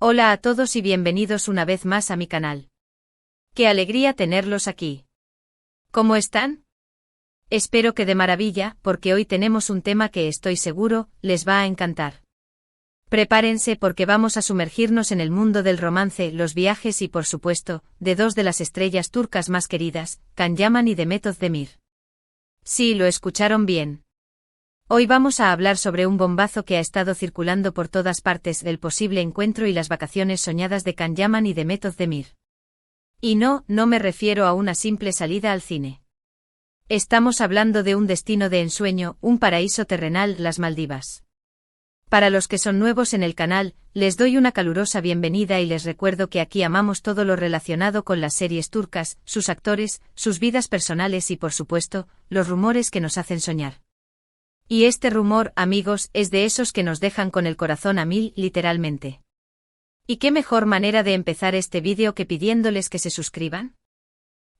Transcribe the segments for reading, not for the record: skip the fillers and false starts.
Hola a todos y bienvenidos una vez más a mi canal. ¡Qué alegría tenerlos aquí! ¿Cómo están? Espero que de maravilla, porque hoy tenemos un tema que estoy seguro les va a encantar. Prepárense porque vamos a sumergirnos en el mundo del romance, los viajes y por supuesto, de dos de las estrellas turcas más queridas, Can Yaman y Demet Özdemir. Sí, lo escucharon bien. Hoy vamos a hablar sobre un bombazo que ha estado circulando por todas partes, el posible encuentro y las vacaciones soñadas de Can Yaman y Demet Özdemir. Y no me refiero a una simple salida al cine. Estamos hablando de un destino de ensueño, un paraíso terrenal, las Maldivas. Para los que son nuevos en el canal, les doy una calurosa bienvenida y les recuerdo que aquí amamos todo lo relacionado con las series turcas, sus actores, sus vidas personales y por supuesto, los rumores que nos hacen soñar. Y este rumor, amigos, es de esos que nos dejan con el corazón a mil, literalmente. ¿Y qué mejor manera de empezar este vídeo que pidiéndoles que se suscriban?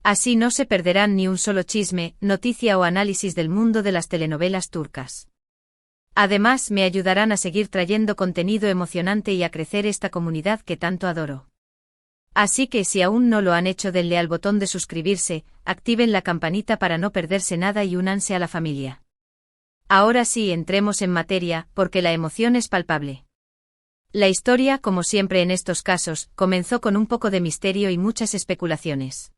Así no se perderán ni un solo chisme, noticia o análisis del mundo de las telenovelas turcas. Además, me ayudarán a seguir trayendo contenido emocionante y a crecer esta comunidad que tanto adoro. Así que si aún no lo han hecho, denle al botón de suscribirse, activen la campanita para no perderse nada y únanse a la familia. Ahora sí, entremos en materia, porque la emoción es palpable. La historia, como siempre en estos casos, comenzó con un poco de misterio y muchas especulaciones.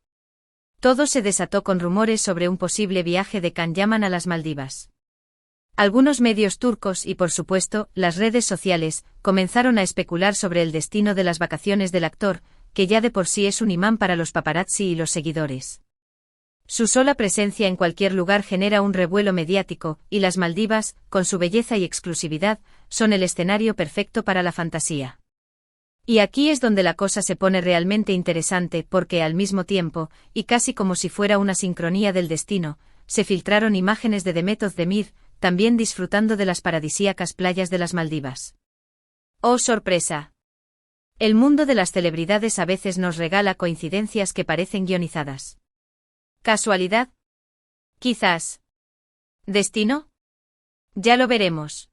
Todo se desató con rumores sobre un posible viaje de Can Yaman a las Maldivas. Algunos medios turcos y, por supuesto, las redes sociales, comenzaron a especular sobre el destino de las vacaciones del actor, que ya de por sí es un imán para los paparazzi y los seguidores. Su sola presencia en cualquier lugar genera un revuelo mediático, y las Maldivas, con su belleza y exclusividad, son el escenario perfecto para la fantasía. Y aquí es donde la cosa se pone realmente interesante porque al mismo tiempo, y casi como si fuera una sincronía del destino, se filtraron imágenes de Demet Özdemir, también disfrutando de las paradisíacas playas de las Maldivas. ¡Oh, sorpresa! El mundo de las celebridades a veces nos regala coincidencias que parecen guionizadas. ¿Casualidad? Quizás. ¿Destino? Ya lo veremos.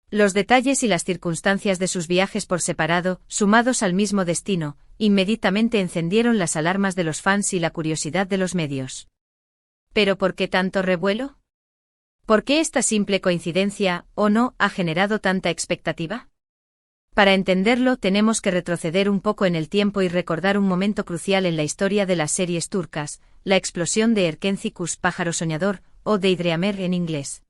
Los detalles y las circunstancias de sus viajes por separado, sumados al mismo destino, inmediatamente encendieron las alarmas de los fans y la curiosidad de los medios. ¿Pero por qué tanto revuelo? ¿Por qué esta simple coincidencia, o no, ha generado tanta expectativa? Para entenderlo tenemos que retroceder un poco en el tiempo y recordar un momento crucial en la historia de las series turcas, la explosión de Erkenci Pájaro Soñador, o Deidreamer en inglés.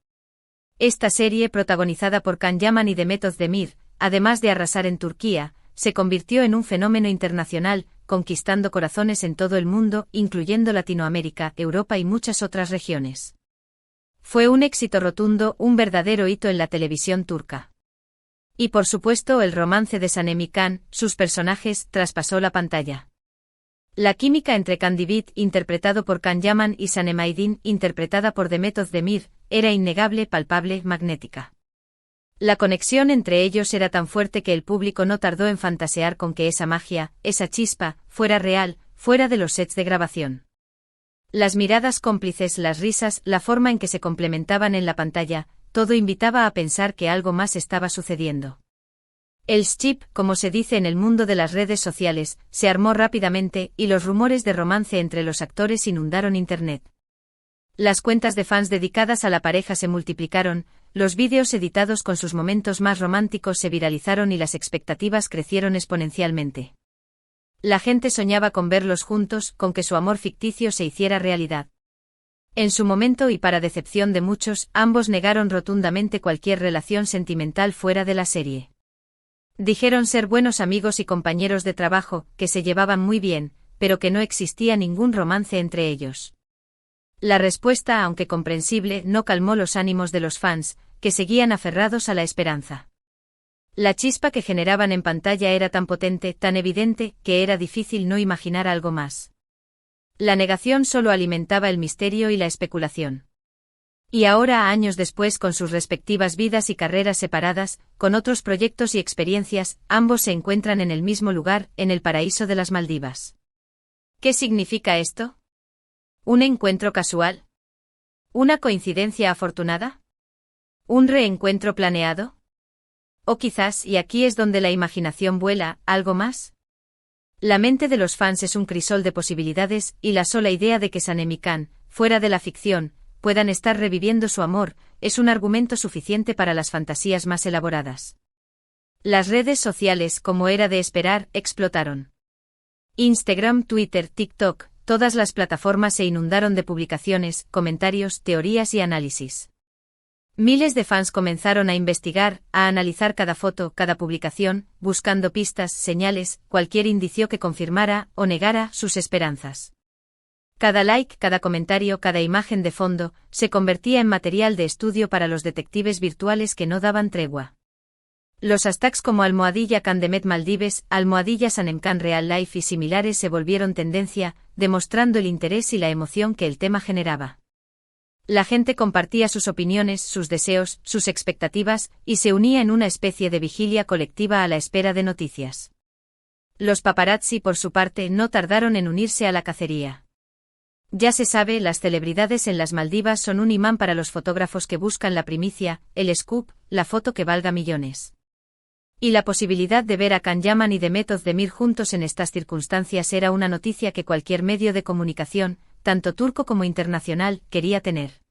Esta serie, protagonizada por Can Yaman y Demet Özdemir, además de arrasar en Turquía, se convirtió en un fenómeno internacional, conquistando corazones en todo el mundo, incluyendo Latinoamérica, Europa y muchas otras regiones. Fue un éxito rotundo, un verdadero hito en la televisión turca. Y por supuesto el romance de Sanem y Can, sus personajes, traspasó la pantalla. La química entre Kandibit, interpretado por Can Yaman, y Sanem Aydin, interpretada por Demet Özdemir, era innegable, palpable, magnética. La conexión entre ellos era tan fuerte que el público no tardó en fantasear con que esa magia, esa chispa, fuera real, fuera de los sets de grabación. Las miradas cómplices, las risas, la forma en que se complementaban en la pantalla, todo invitaba a pensar que algo más estaba sucediendo. El ship, como se dice en el mundo de las redes sociales, se armó rápidamente y los rumores de romance entre los actores inundaron Internet. Las cuentas de fans dedicadas a la pareja se multiplicaron, los vídeos editados con sus momentos más románticos se viralizaron y las expectativas crecieron exponencialmente. La gente soñaba con verlos juntos, con que su amor ficticio se hiciera realidad. En su momento y para decepción de muchos, ambos negaron rotundamente cualquier relación sentimental fuera de la serie. Dijeron ser buenos amigos y compañeros de trabajo, que se llevaban muy bien, pero que no existía ningún romance entre ellos. La respuesta, aunque comprensible, no calmó los ánimos de los fans, que seguían aferrados a la esperanza. La chispa que generaban en pantalla era tan potente, tan evidente, que era difícil no imaginar algo más. La negación solo alimentaba el misterio y la especulación. Y ahora, años después, con sus respectivas vidas y carreras separadas, con otros proyectos y experiencias, ambos se encuentran en el mismo lugar, en el paraíso de las Maldivas. ¿Qué significa esto? ¿Un encuentro casual? ¿Una coincidencia afortunada? ¿Un reencuentro planeado? O quizás, y aquí es donde la imaginación vuela, algo más. La mente de los fans es un crisol de posibilidades y la sola idea de que Sanem y Can, fuera de la ficción, puedan estar reviviendo su amor, es un argumento suficiente para las fantasías más elaboradas. Las redes sociales, como era de esperar, explotaron. Instagram, Twitter, TikTok, todas las plataformas se inundaron de publicaciones, comentarios, teorías y análisis. Miles de fans comenzaron a investigar, a analizar cada foto, cada publicación, buscando pistas, señales, cualquier indicio que confirmara o negara sus esperanzas. Cada like, cada comentario, cada imagen de fondo, se convertía en material de estudio para los detectives virtuales que no daban tregua. Los hashtags como #Candemet Maldives, #Sanemcan Real Life y similares se volvieron tendencia, demostrando el interés y la emoción que el tema generaba. La gente compartía sus opiniones, sus deseos, sus expectativas, y se unía en una especie de vigilia colectiva a la espera de noticias. Los paparazzi, por su parte, no tardaron en unirse a la cacería. Ya se sabe, las celebridades en las Maldivas son un imán para los fotógrafos que buscan la primicia, el scoop, la foto que valga millones. Y la posibilidad de ver a Can Yaman y Demet Özdemir juntos en estas circunstancias era una noticia que cualquier medio de comunicación, tanto turco como internacional, quería tener.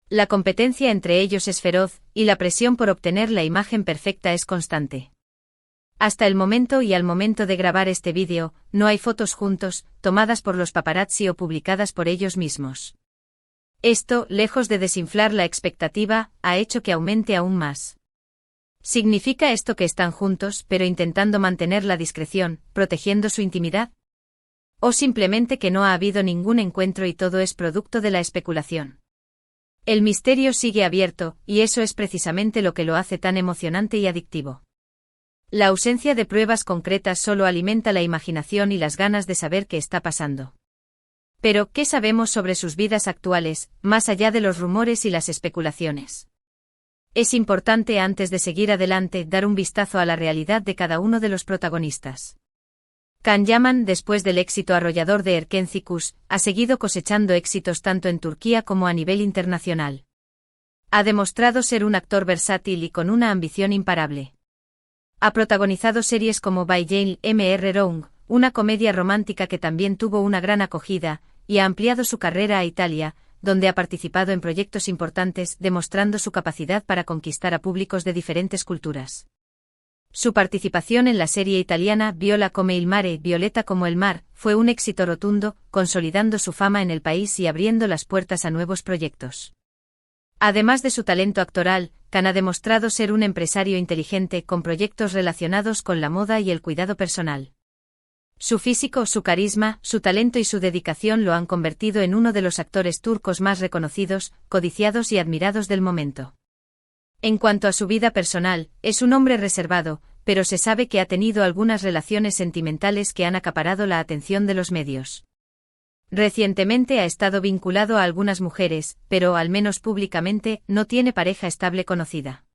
La competencia entre ellos es feroz, y la presión por obtener la imagen perfecta es constante. Hasta el momento y al momento de grabar este vídeo, no hay fotos juntos, tomadas por los paparazzi o publicadas por ellos mismos. Esto, lejos de desinflar la expectativa, ha hecho que aumente aún más. ¿Significa esto que están juntos, pero intentando mantener la discreción, protegiendo su intimidad? ¿O simplemente que no ha habido ningún encuentro y todo es producto de la especulación? El misterio sigue abierto, y eso es precisamente lo que lo hace tan emocionante y adictivo. La ausencia de pruebas concretas solo alimenta la imaginación y las ganas de saber qué está pasando. Pero, ¿qué sabemos sobre sus vidas actuales, más allá de los rumores y las especulaciones? Es importante, antes de seguir adelante, dar un vistazo a la realidad de cada uno de los protagonistas. Can Yaman, después del éxito arrollador de Erkenci, ha seguido cosechando éxitos tanto en Turquía como a nivel internacional. Ha demostrado ser un actor versátil y con una ambición imparable. Ha protagonizado series como By Jane Mr. Wrong, una comedia romántica que también tuvo una gran acogida, y ha ampliado su carrera a Italia, donde ha participado en proyectos importantes, demostrando su capacidad para conquistar a públicos de diferentes culturas. Su participación en la serie italiana Viola come il mare, Violeta como el mar, fue un éxito rotundo, consolidando su fama en el país y abriendo las puertas a nuevos proyectos. Además de su talento actoral, Can ha demostrado ser un empresario inteligente con proyectos relacionados con la moda y el cuidado personal. Su físico, su carisma, su talento y su dedicación lo han convertido en uno de los actores turcos más reconocidos, codiciados y admirados del momento. En cuanto a su vida personal, es un hombre reservado, pero se sabe que ha tenido algunas relaciones sentimentales que han acaparado la atención de los medios. Recientemente ha estado vinculado a algunas mujeres, pero, al menos públicamente, no tiene pareja estable conocida.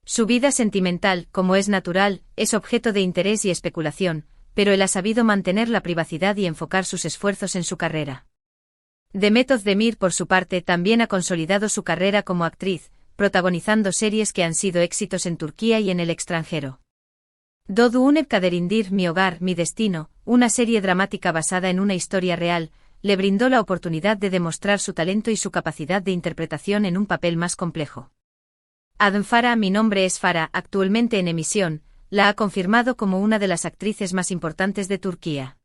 Su vida sentimental, como es natural, es objeto de interés y especulación, pero él ha sabido mantener la privacidad y enfocar sus esfuerzos en su carrera. Demet Özdemir, por su parte, también ha consolidado su carrera como actriz, protagonizando series que han sido éxitos en Turquía y en el extranjero. Doğu Unep Kaderindir, Mi hogar, mi destino, una serie dramática basada en una historia real, le brindó la oportunidad de demostrar su talento y su capacidad de interpretación en un papel más complejo. Adım Farah, Mi nombre es Farah, actualmente en emisión, la ha confirmado como una de las actrices más importantes de Turquía.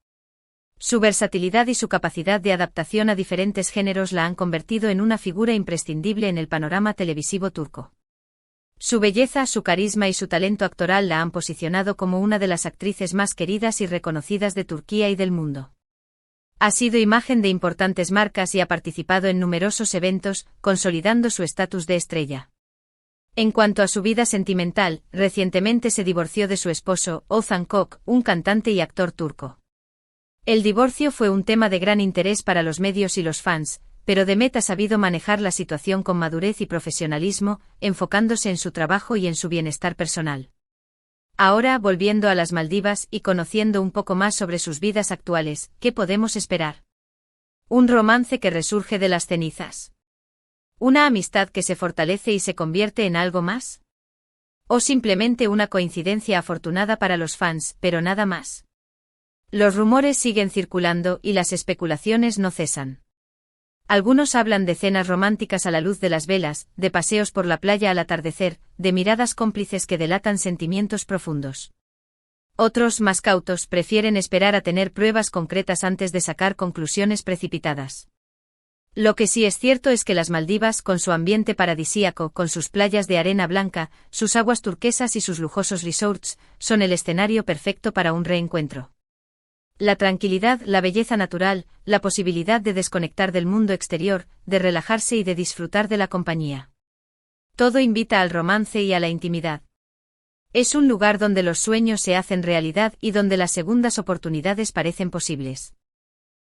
Su versatilidad y su capacidad de adaptación a diferentes géneros la han convertido en una figura imprescindible en el panorama televisivo turco. Su belleza, su carisma y su talento actoral la han posicionado como una de las actrices más queridas y reconocidas de Turquía y del mundo. Ha sido imagen de importantes marcas y ha participado en numerosos eventos, consolidando su estatus de estrella. En cuanto a su vida sentimental, recientemente se divorció de su esposo, Ozan Kok, un cantante y actor turco. El divorcio fue un tema de gran interés para los medios y los fans, pero Demet ha sabido manejar la situación con madurez y profesionalismo, enfocándose en su trabajo y en su bienestar personal. Ahora, volviendo a las Maldivas y conociendo un poco más sobre sus vidas actuales, ¿qué podemos esperar? ¿Un romance que resurge de las cenizas? ¿Una amistad que se fortalece y se convierte en algo más? O simplemente una coincidencia afortunada para los fans, pero nada más. Los rumores siguen circulando y las especulaciones no cesan. Algunos hablan de cenas románticas a la luz de las velas, de paseos por la playa al atardecer, de miradas cómplices que delatan sentimientos profundos. Otros, más cautos, prefieren esperar a tener pruebas concretas antes de sacar conclusiones precipitadas. Lo que sí es cierto es que las Maldivas, con su ambiente paradisíaco, con sus playas de arena blanca, sus aguas turquesas y sus lujosos resorts, son el escenario perfecto para un reencuentro. La tranquilidad, la belleza natural, la posibilidad de desconectar del mundo exterior, de relajarse y de disfrutar de la compañía. Todo invita al romance y a la intimidad. Es un lugar donde los sueños se hacen realidad y donde las segundas oportunidades parecen posibles.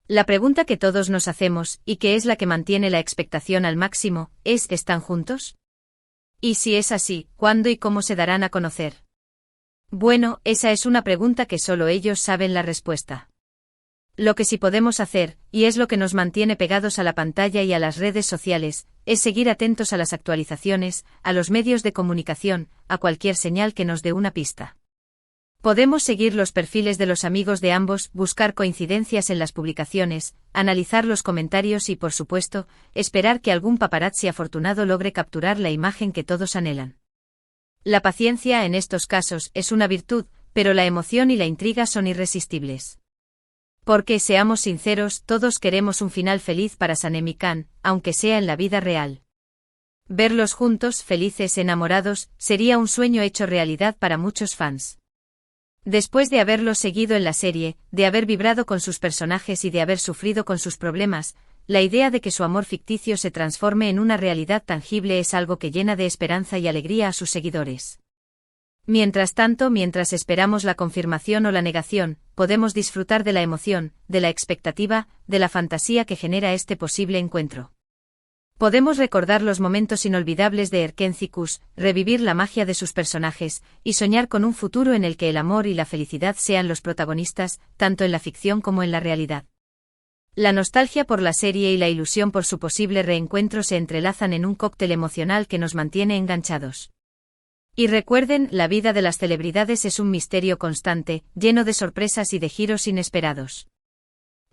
La pregunta que todos nos hacemos, y que es la que mantiene la expectación al máximo, es ¿están juntos? Y si es así, ¿cuándo y cómo se darán a conocer? Bueno, esa es una pregunta que solo ellos saben la respuesta. Lo que sí podemos hacer, y es lo que nos mantiene pegados a la pantalla y a las redes sociales, es seguir atentos a las actualizaciones, a los medios de comunicación, a cualquier señal que nos dé una pista. Podemos seguir los perfiles de los amigos de ambos, buscar coincidencias en las publicaciones, analizar los comentarios y, por supuesto, esperar que algún paparazzi afortunado logre capturar la imagen que todos anhelan. La paciencia en estos casos es una virtud, pero la emoción y la intriga son irresistibles. Porque, seamos sinceros, todos queremos un final feliz para Sanem y Can, aunque sea en la vida real. Verlos juntos, felices, enamorados, sería un sueño hecho realidad para muchos fans. Después de haberlos seguido en la serie, de haber vibrado con sus personajes y de haber sufrido con sus problemas, la idea de que su amor ficticio se transforme en una realidad tangible es algo que llena de esperanza y alegría a sus seguidores. Mientras tanto, mientras esperamos la confirmación o la negación, podemos disfrutar de la emoción, de la expectativa, de la fantasía que genera este posible encuentro. Podemos recordar los momentos inolvidables de Erkenci-Kuş, revivir la magia de sus personajes, y soñar con un futuro en el que el amor y la felicidad sean los protagonistas, tanto en la ficción como en la realidad. La nostalgia por la serie y la ilusión por su posible reencuentro se entrelazan en un cóctel emocional que nos mantiene enganchados. Y recuerden, la vida de las celebridades es un misterio constante, lleno de sorpresas y de giros inesperados.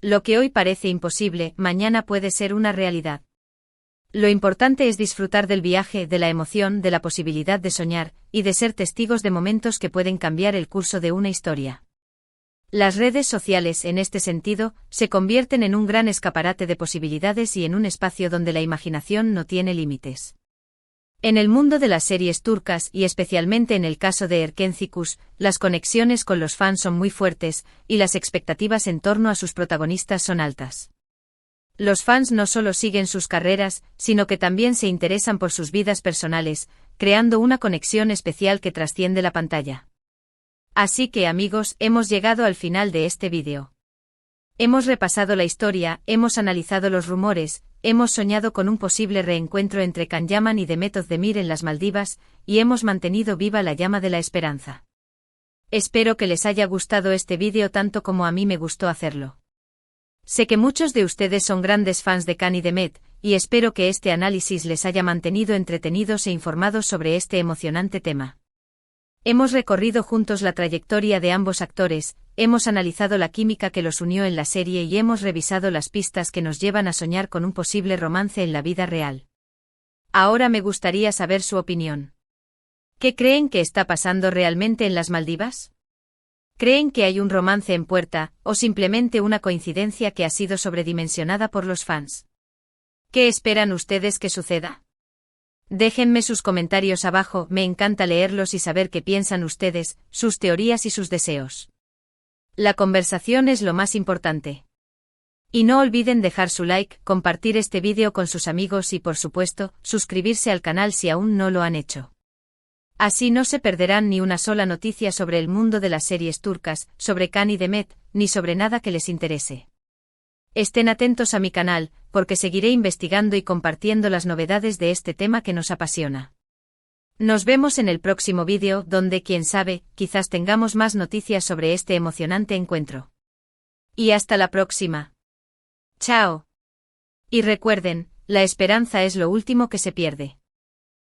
Lo que hoy parece imposible, mañana puede ser una realidad. Lo importante es disfrutar del viaje, de la emoción, de la posibilidad de soñar, y de ser testigos de momentos que pueden cambiar el curso de una historia. Las redes sociales, en este sentido, se convierten en un gran escaparate de posibilidades y en un espacio donde la imaginación no tiene límites. En el mundo de las series turcas y especialmente en el caso de Erkenci-Kuş, las conexiones con los fans son muy fuertes, y las expectativas en torno a sus protagonistas son altas. Los fans no solo siguen sus carreras, sino que también se interesan por sus vidas personales, creando una conexión especial que trasciende la pantalla. Así que, amigos, hemos llegado al final de este vídeo. Hemos repasado la historia, hemos analizado los rumores, hemos soñado con un posible reencuentro entre Can Yaman y Demet Özdemir en las Maldivas, y hemos mantenido viva la llama de la esperanza. Espero que les haya gustado este vídeo tanto como a mí me gustó hacerlo. Sé que muchos de ustedes son grandes fans de Can y Demet, y espero que este análisis les haya mantenido entretenidos e informados sobre este emocionante tema. Hemos recorrido juntos la trayectoria de ambos actores, hemos analizado la química que los unió en la serie y hemos revisado las pistas que nos llevan a soñar con un posible romance en la vida real. Ahora me gustaría saber su opinión. ¿Qué creen que está pasando realmente en las Maldivas? ¿Creen que hay un romance en puerta, o simplemente una coincidencia que ha sido sobredimensionada por los fans? ¿Qué esperan ustedes que suceda? Déjenme sus comentarios abajo, me encanta leerlos y saber qué piensan ustedes, sus teorías y sus deseos. La conversación es lo más importante. Y no olviden dejar su like, compartir este vídeo con sus amigos y por supuesto, suscribirse al canal si aún no lo han hecho. Así no se perderán ni una sola noticia sobre el mundo de las series turcas, sobre Can y Demet, ni sobre nada que les interese. Estén atentos a mi canal, porque seguiré investigando y compartiendo las novedades de este tema que nos apasiona. Nos vemos en el próximo vídeo, donde, quién sabe, quizás tengamos más noticias sobre este emocionante encuentro. Y hasta la próxima. Chao. Y recuerden, la esperanza es lo último que se pierde.